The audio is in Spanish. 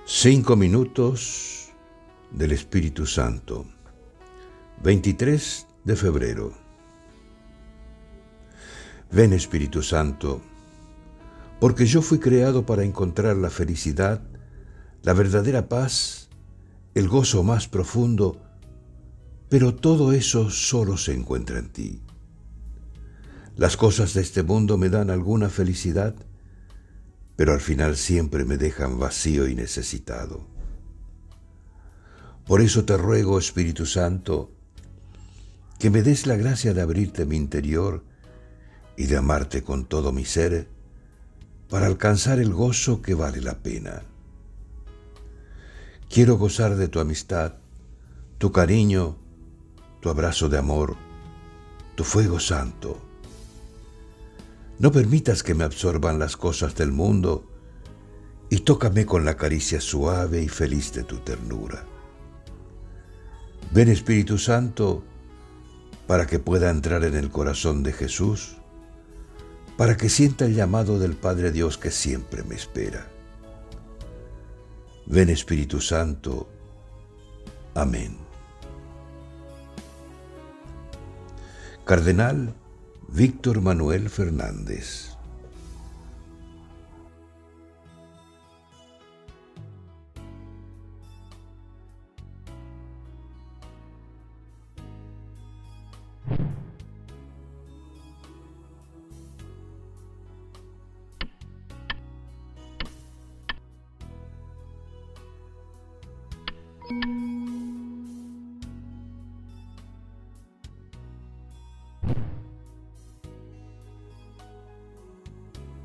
5 minutos del Espíritu Santo. 23 de febrero. Ven, Espíritu Santo, porque yo fui creado para encontrar la felicidad, la verdadera paz, el gozo más profundo, pero todo eso solo se encuentra en ti. Las cosas de este mundo me dan alguna felicidad, pero al final siempre me dejan vacío y necesitado. Por eso te ruego, Espíritu Santo, que me des la gracia de abrirte mi interior y de amarte con todo mi ser para alcanzar el gozo que vale la pena. Quiero gozar de tu amistad, tu cariño, tu abrazo de amor, tu fuego santo. No permitas que me absorban las cosas del mundo y tócame con la caricia suave y feliz de tu ternura. Ven, Espíritu Santo, para que pueda entrar en el corazón de Jesús, para que sienta el llamado del Padre Dios que siempre me espera. Ven, Espíritu Santo. Amén. Cardenal Víctor Manuel Fernández.